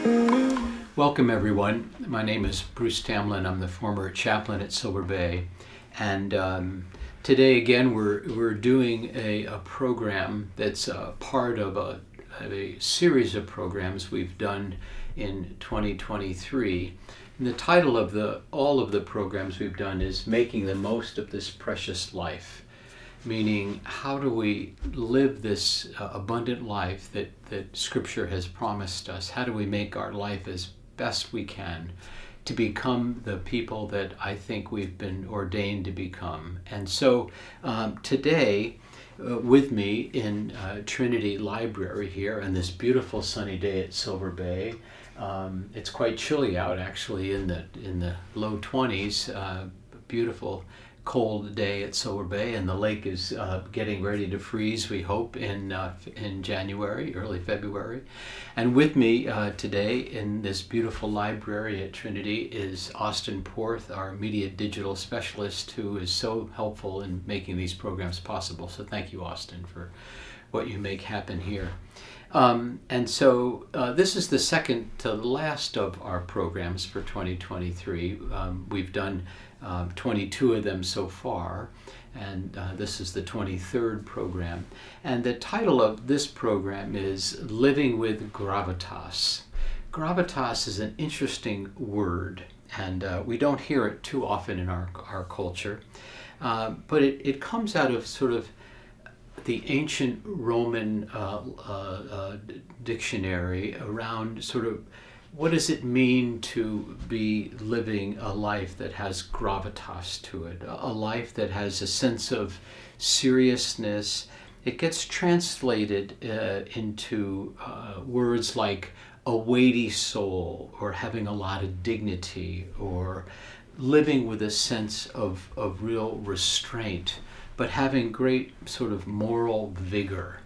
Welcome everyone. My name is Bruce Tamlyn. I'm the former chaplain at Silver Bay, and today again we're doing a program that's part of a series of programs we've done in 2023. And the title of all of the programs we've done is Making the Most of This Precious Life, meaning how do we live this abundant life that Scripture has promised us? How do we make our life as best we can to become the people that I think we've been ordained to become? And so today, with me in Trinity Library here on this beautiful sunny day at Silver Bay, it's quite chilly out actually in the low 20s, beautiful cold day at Silver Bay, and the lake is getting ready to freeze, we hope, in January, early February. And with me today in this beautiful library at Trinity is Austin Porth, our media digital specialist, who is so helpful in making these programs possible. So thank you, Austin, for what you make happen here. And so this is the second to last of our programs for 2023. We've done 22 of them so far, and this is the 23rd program. And the title of this program is Living with Gravitas. Gravitas is an interesting word, and we don't hear it too often in our culture, but it comes out of sort of the ancient Roman dictionary around sort of what does it mean to be living a life that has gravitas to it, a life that has a sense of seriousness. It gets translated into words like a weighty soul, or having a lot of dignity, or living with a sense of real restraint, but having great sort of moral vigor.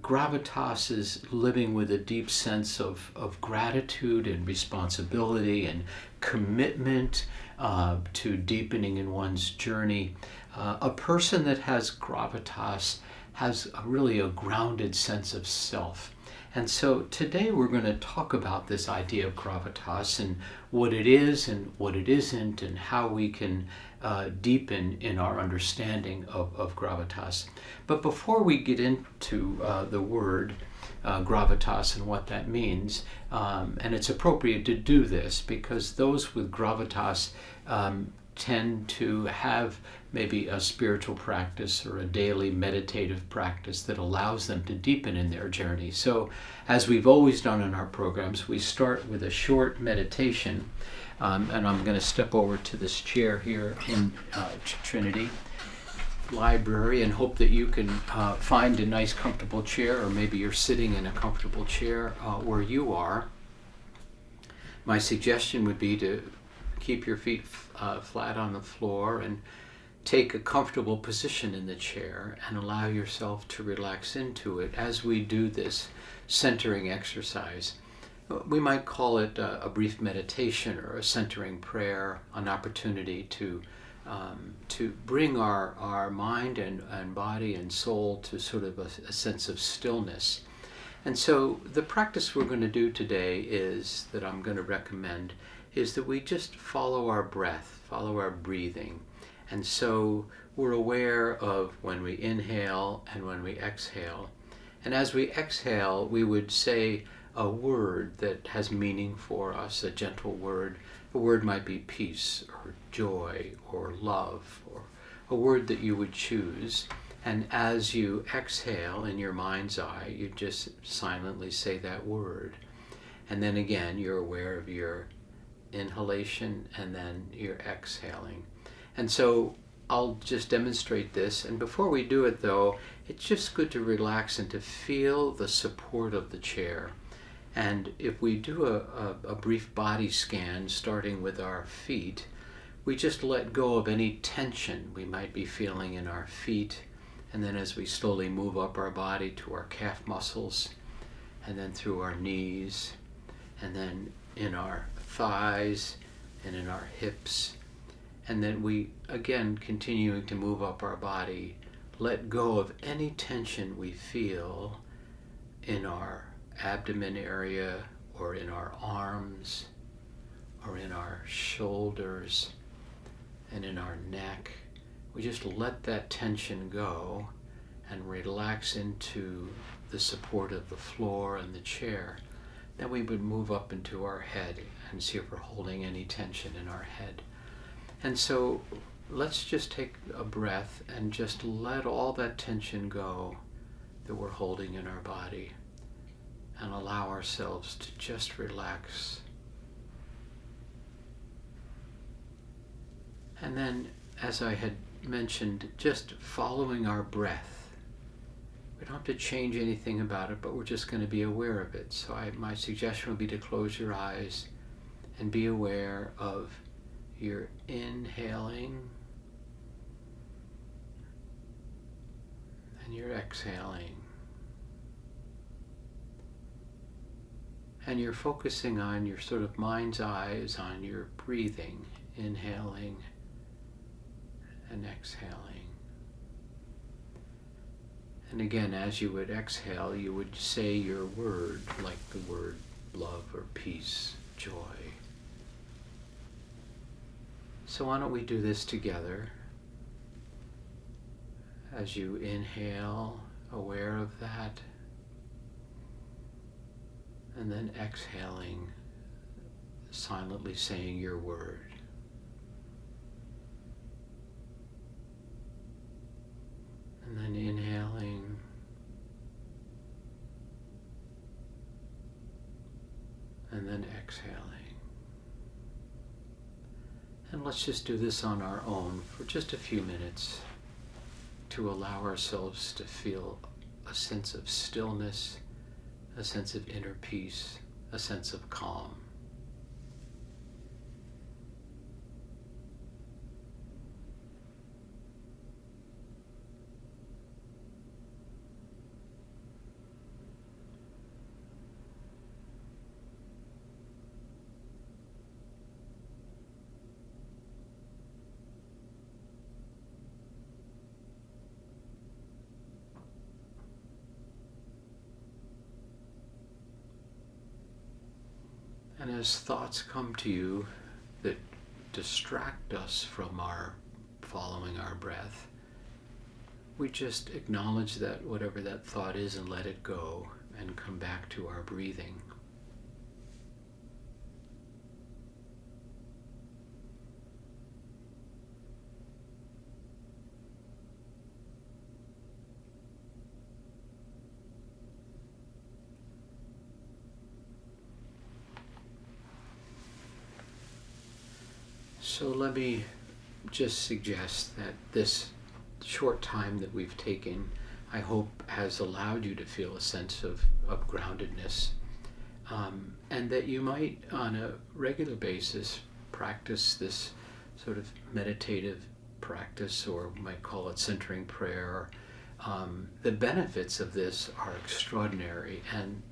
Gravitas is living with a deep sense of gratitude and responsibility and commitment to deepening in one's journey. A person that has gravitas has really a grounded sense of self. And so today we're going to talk about this idea of gravitas and what it is and what it isn't, and how we can deepen in our understanding of gravitas. But before we get into the word gravitas and what that means, and it's appropriate to do this because those with gravitas tend to have maybe a spiritual practice or a daily meditative practice that allows them to deepen in their journey. So, as we've always done in our programs, we start with a short meditation, and I'm going to step over to this chair here in Trinity Library and hope that you can find a nice comfortable chair, or maybe you're sitting in a comfortable chair where you are. My suggestion would be to keep your feet flat on the floor and take a comfortable position in the chair and allow yourself to relax into it as we do this centering exercise. We might call it a brief meditation or a centering prayer, an opportunity to bring our mind and body and soul to sort of a sense of stillness. And so the practice we're going to do today that I'm going to recommend, is that we just follow our breath, follow our breathing. And so we're aware of when we inhale and when we exhale. And as we exhale, we would say a word that has meaning for us, a gentle word. A word might be peace or joy or love, or a word that you would choose. And as you exhale in your mind's eye, you just silently say that word. And then again, you're aware of your inhalation and then you're exhaling. And so I'll just demonstrate this. And before we do it though, it's just good to relax and to feel the support of the chair. And if we do a brief body scan starting with our feet, we just let go of any tension we might be feeling in our feet. And then as we slowly move up our body to our calf muscles, and then through our knees, and then in our thighs and in our hips, and then we again continuing to move up our body, let go of any tension we feel in our abdomen area or in our arms or in our shoulders and in our neck. We just let that tension go and relax into the support of the floor and the chair. Then we would move up into our head and see if we're holding any tension in our head. And so let's just take a breath and just let all that tension go that we're holding in our body, and allow ourselves to just relax. And then, as I had mentioned, just following our breath. We don't have to change anything about it, but we're just going to be aware of it. So my suggestion would be to close your eyes and be aware of your inhaling and your exhaling. And you're focusing on your sort of mind's eyes on your breathing, inhaling and exhaling. And again, as you would exhale, you would say your word, like the word love or peace, joy. So why don't we do this together? As you inhale, aware of that, and then exhaling, silently saying your word. And then inhaling, and then exhaling. And let's just do this on our own for just a few minutes to allow ourselves to feel a sense of stillness, a sense of inner peace, a sense of calm. And as thoughts come to you that distract us from our following our breath, we just acknowledge that whatever that thought is and let it go and come back to our breathing. So let me just suggest that this short time that we've taken, I hope, has allowed you to feel a sense of groundedness, and that you might, on a regular basis, practice this sort of meditative practice, or we might call it centering prayer. The benefits of this are extraordinary, and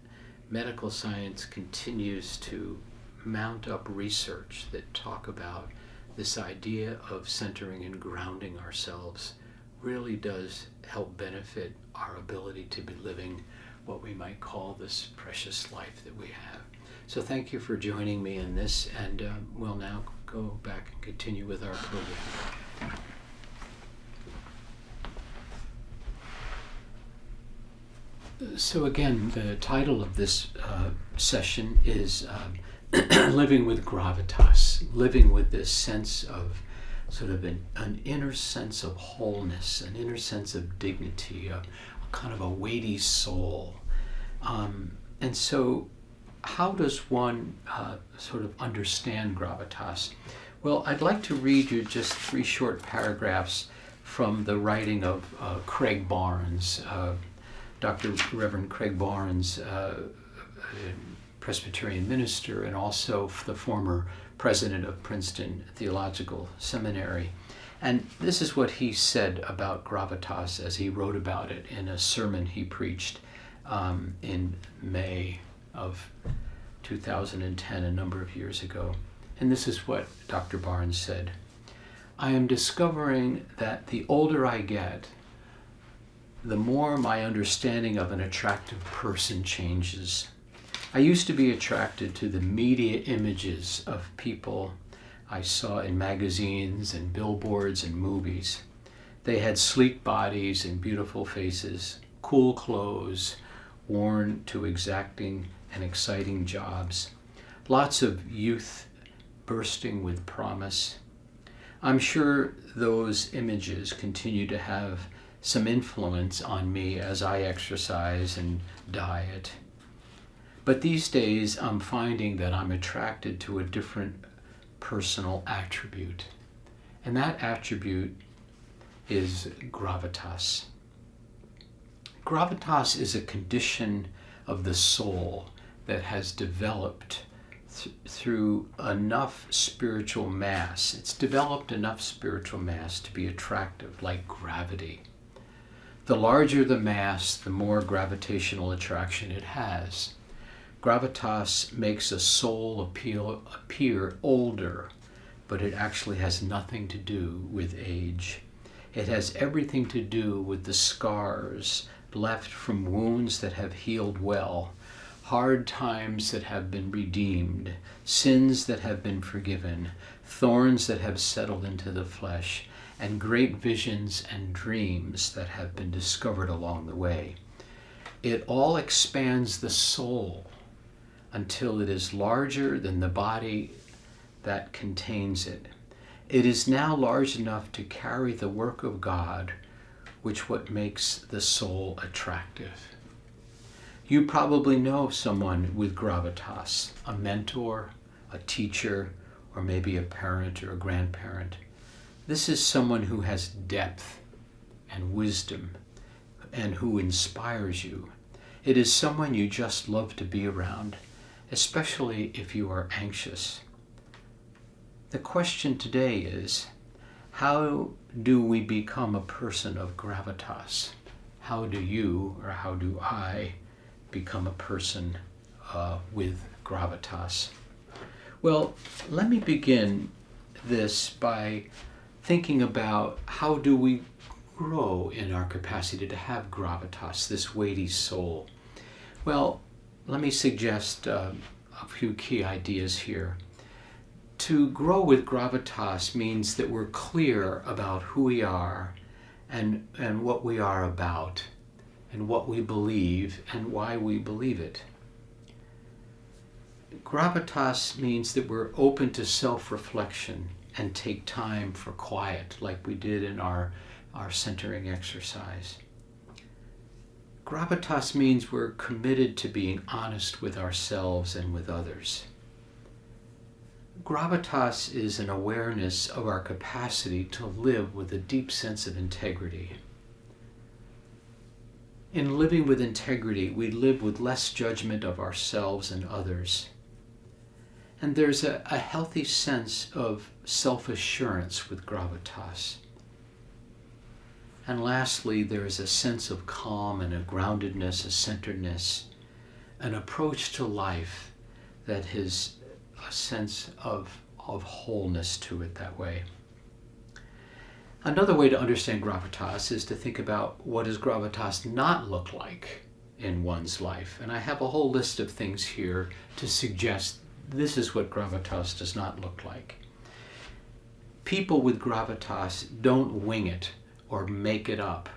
medical science continues to mount up research that talk about this idea of centering and grounding ourselves really does help benefit our ability to be living what we might call this precious life that we have. So thank you for joining me in this, and we'll now go back and continue with our program. So again, the title of this session is living with gravitas, living with this sense of sort of an inner sense of wholeness, an inner sense of dignity, a kind of a weighty soul. And so how does one sort of understand gravitas? Well, I'd like to read you just 3 short paragraphs from the writing of Craig Barnes, Dr. Reverend Craig Barnes, Presbyterian minister, and also the former president of Princeton Theological Seminary. And this is what he said about gravitas as he wrote about it in a sermon he preached in May of 2010, a number of years ago. And this is what Dr. Barnes said: "I am discovering that the older I get, the more my understanding of an attractive person changes. I used to be attracted to the media images of people I saw in magazines and billboards and movies. They had sleek bodies and beautiful faces, cool clothes, worn to exacting and exciting jobs, lots of youth bursting with promise. I'm sure those images continue to have some influence on me as I exercise and diet. But these days I'm finding that I'm attracted to a different personal attribute. And that attribute is gravitas. Gravitas is a condition of the soul that has developed through enough spiritual mass. It's developed enough spiritual mass to be attractive, like gravity. The larger the mass, the more gravitational attraction it has. Gravitas makes a soul appear older, but it actually has nothing to do with age. It has everything to do with the scars left from wounds that have healed well, hard times that have been redeemed, sins that have been forgiven, thorns that have settled into the flesh, and great visions and dreams that have been discovered along the way. It all expands the soul until it is larger than the body that contains it. It is now large enough to carry the work of God, which what makes the soul attractive. You probably know someone with gravitas, a mentor, a teacher, or maybe a parent or a grandparent. This is someone who has depth and wisdom and who inspires you. It is someone you just love to be around, especially if you are anxious. The question today is, how do we become a person of gravitas? How do you, or how do I, become a person with gravitas? Well, let me begin this by thinking about how do we grow in our capacity to have gravitas, this weighty soul. Well, let me suggest a few key ideas here. To grow with gravitas means that we're clear about who we are and what we are about and what we believe and why we believe it. Gravitas means that we're open to self-reflection and take time for quiet, like we did in our centering exercise. Gravitas means we're committed to being honest with ourselves and with others. Gravitas is an awareness of our capacity to live with a deep sense of integrity. In living with integrity, we live with less judgment of ourselves and others. And there's a healthy sense of self-assurance with gravitas. And lastly, there is a sense of calm and a groundedness, a centeredness, an approach to life that has a sense of wholeness to it that way. Another way to understand gravitas is to think about what does gravitas not look like in one's life. And I have a whole list of things here to suggest this is what gravitas does not look like. People with gravitas don't wing it or make it up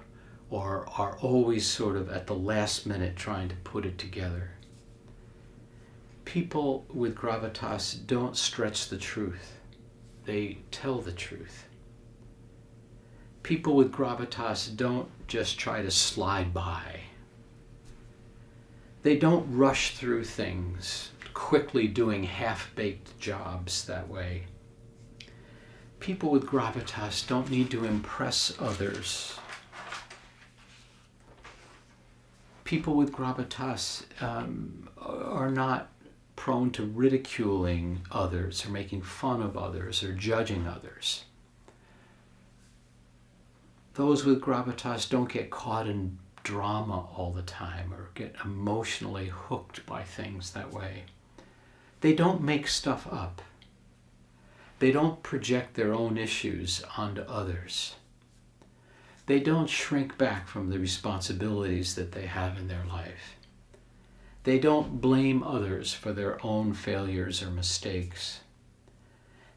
or are always sort of at the last minute trying to put it together. People with gravitas don't stretch the truth. They tell the truth. People with gravitas don't just try to slide by. They don't rush through things, quickly doing half-baked jobs that way. People with gravitas don't need to impress others. People with gravitas are not prone to ridiculing others or making fun of others or judging others. Those with gravitas don't get caught in drama all the time or get emotionally hooked by things that way. They don't make stuff up. They don't project their own issues onto others. They don't shrink back from the responsibilities that they have in their life. They don't blame others for their own failures or mistakes.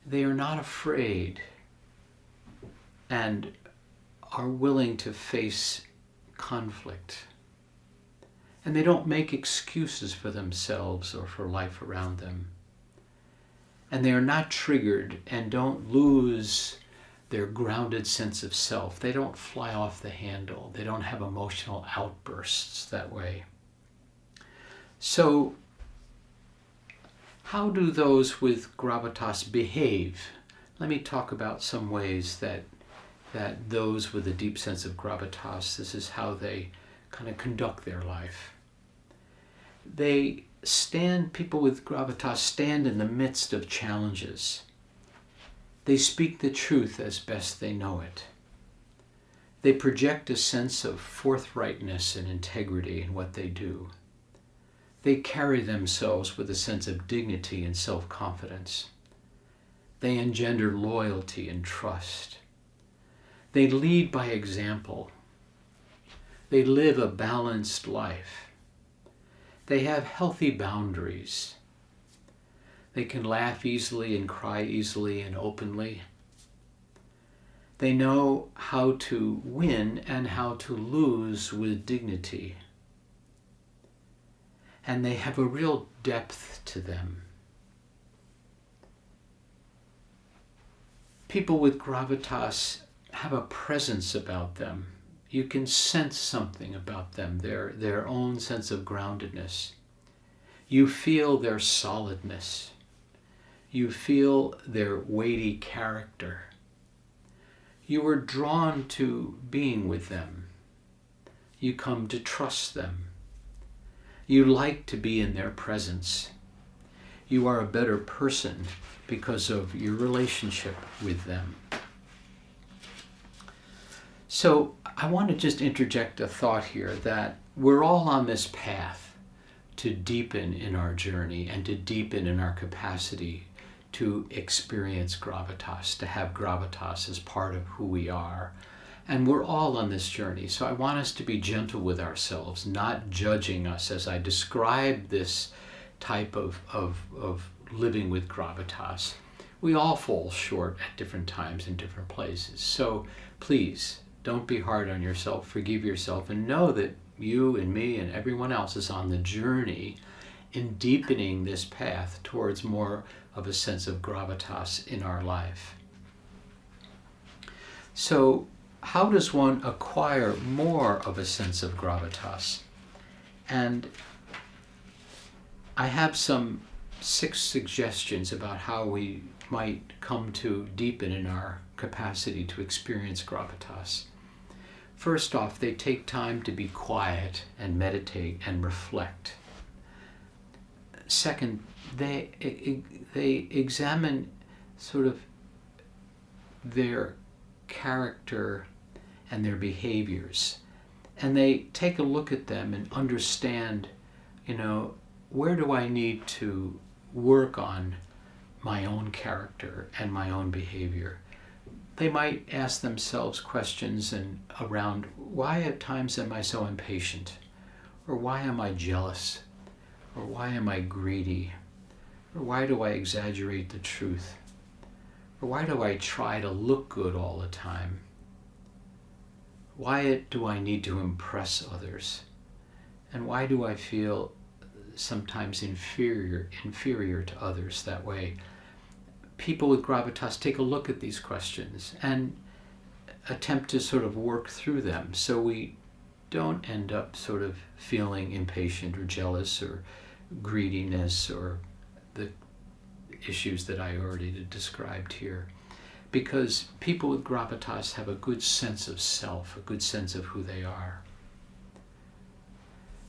They are not afraid and are willing to face conflict. And they don't make excuses for themselves or for life around them. And they are not triggered and don't lose their grounded sense of self. They don't fly off the handle. They don't have emotional outbursts that way. So, how do those with gravitas behave? Let me talk about some ways that those with a deep sense of gravitas, this is how they kind of conduct their life. People with gravitas stand in the midst of challenges. They speak the truth as best they know it. They project a sense of forthrightness and integrity in what they do. They carry themselves with a sense of dignity and self-confidence. They engender loyalty and trust. They lead by example. They live a balanced life. They have healthy boundaries. They can laugh easily and cry easily and openly. They know how to win and how to lose with dignity. And they have a real depth to them. People with gravitas have a presence about them. You can sense something about them, their own sense of groundedness. You feel their solidness. You feel their weighty character. You are drawn to being with them. You come to trust them. You like to be in their presence. You are a better person because of your relationship with them. So I want to just interject a thought here that we're all on this path to deepen in our journey and to deepen in our capacity to experience gravitas, to have gravitas as part of who we are. And we're all on this journey. So I want us to be gentle with ourselves, not judging us as I describe this type of living with gravitas. We all fall short at different times in different places. So please, don't be hard on yourself, forgive yourself, and know that you and me and everyone else is on the journey in deepening this path towards more of a sense of gravitas in our life. So, how does one acquire more of a sense of gravitas? And I have some 6 suggestions about how we might come to deepen in our capacity to experience gravitas. First off, they take time to be quiet and meditate and reflect. Second, they examine sort of their character and their behaviors. And they take a look at them and understand, where do I need to work on my own character and my own behavior? They might ask themselves questions around why at times am I so impatient? Or why am I jealous? Or why am I greedy? Or why do I exaggerate the truth? Or why do I try to look good all the time? Why do I need to impress others? And why do I feel sometimes inferior to others that way? People with gravitas take a look at these questions and attempt to sort of work through them so we don't end up sort of feeling impatient or jealous or greediness or the issues that I already described here. Because people with gravitas have a good sense of self, a good sense of who they are.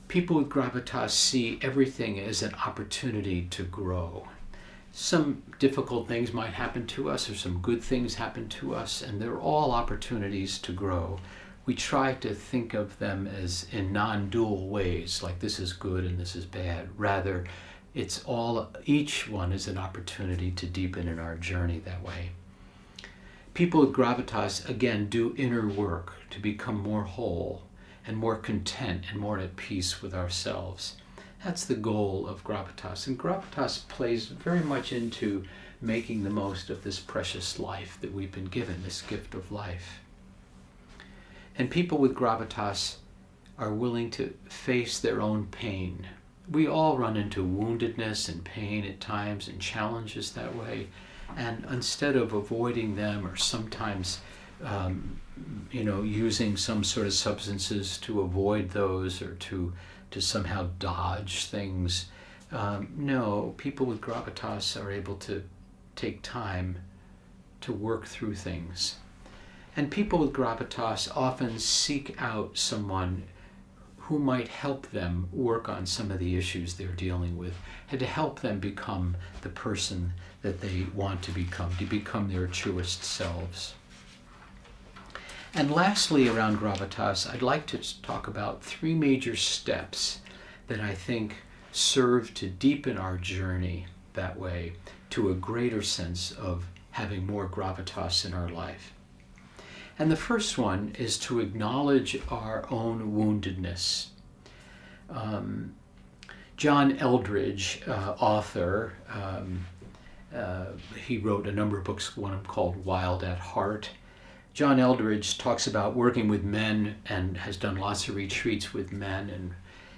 People with gravitas see everything as an opportunity to grow. Some difficult things might happen to us, or some good things happen to us, and they're all opportunities to grow. We try to think of them as in non-dual ways, like this is good and this is bad. Rather, each one is an opportunity to deepen in our journey that way. People with gravitas, again, do inner work to become more whole and more content and more at peace with ourselves. That's the goal of Gravitas. And Gravitas plays very much into making the most of this precious life that we've been given, this gift of life. And people with Gravitas are willing to face their own pain. We all run into woundedness and pain at times and challenges that way. And instead of avoiding them or sometimes using some sort of substances to avoid those or to somehow dodge things, no, people with Gravitas are able to take time to work through things. And people with Gravitas often seek out someone who might help them work on some of the issues they're dealing with and to help them become the person that they want to become their truest selves. And lastly, around Gravitas, I'd like to talk about 3 major steps that I think serve to deepen our journey that way to a greater sense of having more Gravitas in our life. And the first one is to acknowledge our own woundedness. John Eldredge, author, he wrote a number of books, one called Wild at Heart. John Eldredge talks about working with men and has done lots of retreats with men. And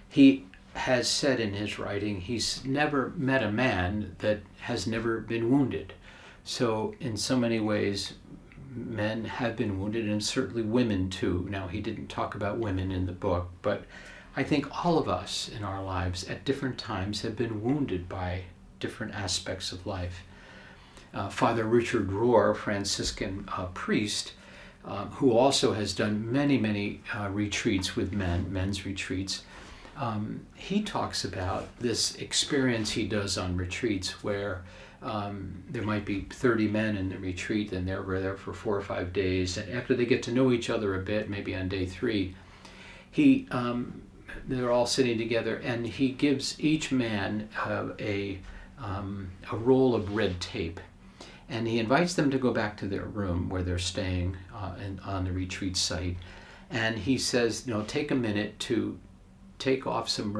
he has said in his writing, he's never met a man that has never been wounded. So in so many ways, men have been wounded, and certainly women too. Now, he didn't talk about women in the book, but I think all of us in our lives at different times have been wounded by different aspects of life. Father Richard Rohr, Franciscan priest, who also has done many retreats with men's retreats, he talks about this experience he does on retreats where there might be 30 men in the retreat, and we're there for 4 or 5 days. And after they get to know each other a bit, maybe on day 3, they're all sitting together, and he gives each man a roll of red tape, and he invites them to go back to their room where they're staying on the retreat site, and he says, take a minute to take some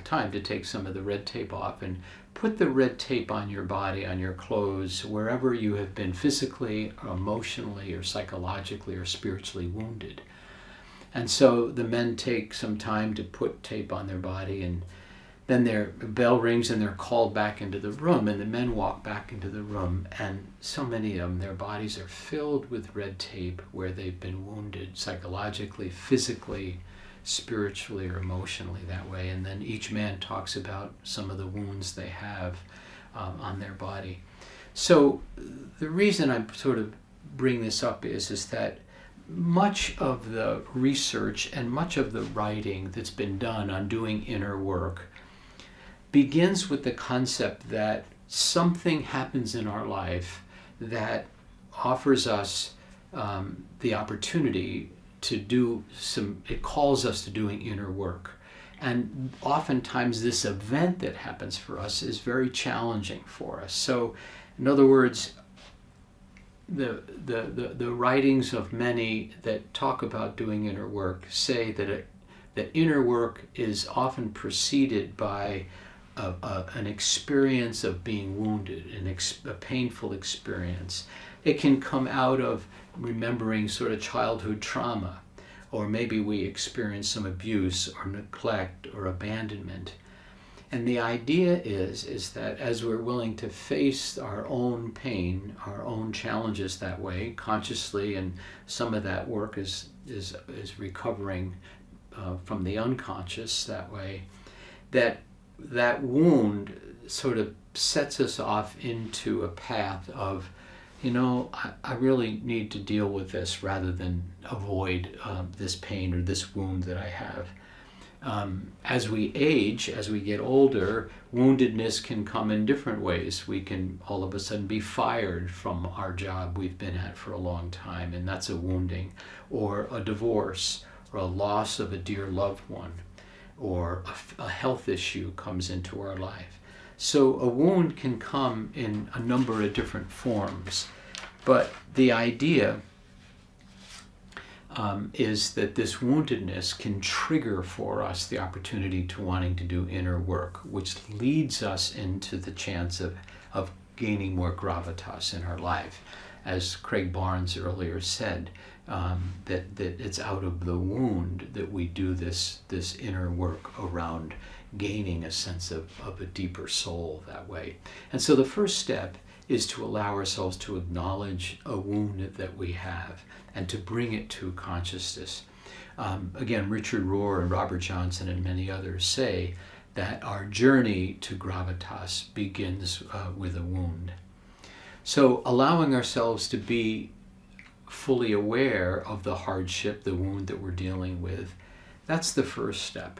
time to take some of the red tape off and put the red tape on your body, on your clothes, wherever you have been physically, or emotionally, or psychologically, or spiritually wounded. And so the men take some time to put tape on their body, and then their bell rings and they're called back into the room, and the men walk back into the room, and so many of them, their bodies are filled with red tape where they've been wounded psychologically, physically, spiritually, or emotionally that way. And then each man talks about some of the wounds they have on their body. So the reason I sort of bring this up is that much of the research and much of the writing that's been done on doing inner work begins with the concept that something happens in our life that offers us the opportunity to it calls us to doing inner work. And oftentimes this event that happens for us is very challenging for us. So in other words, the writings of many that talk about doing inner work say that inner work is often preceded by an experience of being wounded, a painful experience. It can come out of remembering sort of childhood trauma, or maybe we experience some abuse or neglect or abandonment. And the idea is that as we're willing to face our own pain, our own challenges that way, consciously, and some of that work is recovering from the unconscious that way, that wound sort of sets us off into a path of, I really need to deal with this rather than avoid this pain or this wound that I have. As we age, as we get older, woundedness can come in different ways. We can all of a sudden be fired from our job we've been at for a long time, and that's a wounding, or a divorce, or a loss of a dear loved one, or a health issue comes into our life. So a wound can come in a number of different forms, but the idea is that this woundedness can trigger for us the opportunity to wanting to do inner work, which leads us into the chance of gaining more gravitas in our life. As Craig Barnes earlier said, that it's out of the wound that we do this inner work around gaining a sense of a deeper soul that way. And so the first step is to allow ourselves to acknowledge a wound that we have and to bring it to consciousness. Again, Richard Rohr and Robert Johnson and many others say that our journey to gravitas begins with a wound. So allowing ourselves to be fully aware of the hardship, the wound that we're dealing with, that's the first step.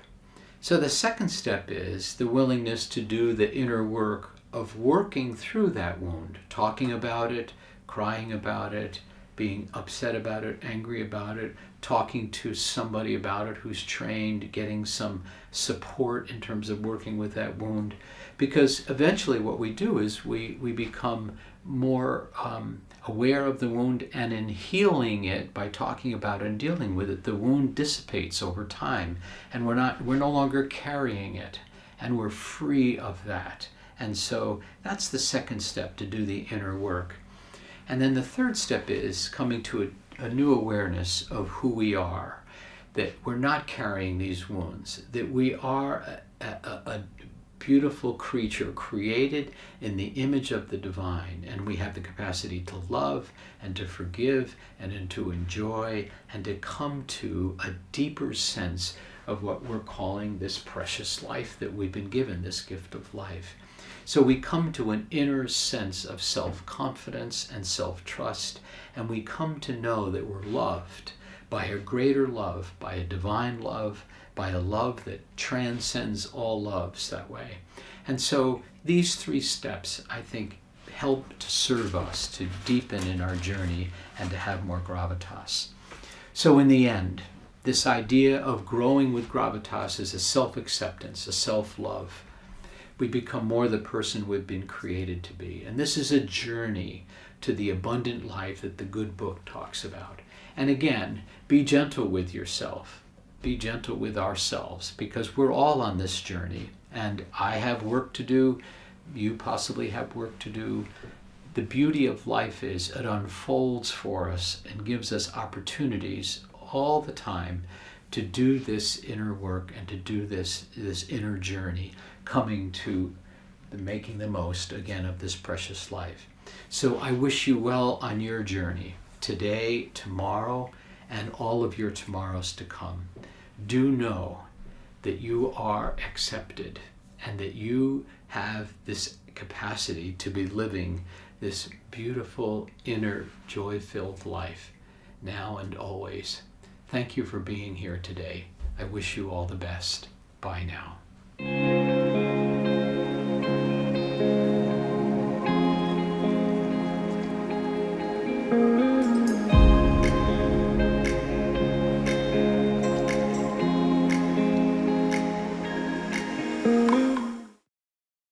So the second step is the willingness to do the inner work of working through that wound, talking about it, crying about it, being upset about it, angry about it, talking to somebody about it who's trained, getting some support in terms of working with that wound. Because eventually what we do is we become more aware of the wound, and in healing it by talking about it and dealing with it, the wound dissipates over time, and we're no longer carrying it, and we're free of that. And so that's the second step, to do the inner work. And then the third step is coming to a new awareness of who we are, that we're not carrying these wounds, that we are a beautiful creature created in the image of the divine, and we have the capacity to love and to forgive and to enjoy and to come to a deeper sense of what we're calling this precious life that we've been given, this gift of life. So we come to an inner sense of self-confidence and self-trust, and we come to know that we're loved by a greater love, by a divine love, by a love that transcends all loves that way. And so these three steps, I think, help to serve us to deepen in our journey and to have more gravitas. So in the end, this idea of growing with gravitas is a self-acceptance, a self-love. We become more the person we've been created to be. And this is a journey to the abundant life that the good book talks about. And again, be gentle with yourself. Be gentle with ourselves, because we're all on this journey. And I have work to do. You possibly have work to do. The beauty of life is it unfolds for us and gives us opportunities all the time to do this inner work and to do this inner journey, coming to making the most, again, of this precious life. So I wish you well on your journey today, tomorrow, and all of your tomorrows to come. Do know that you are accepted and that you have this capacity to be living this beautiful, inner, joy-filled life now and always. Thank you for being here today. I wish you all the best. Bye now.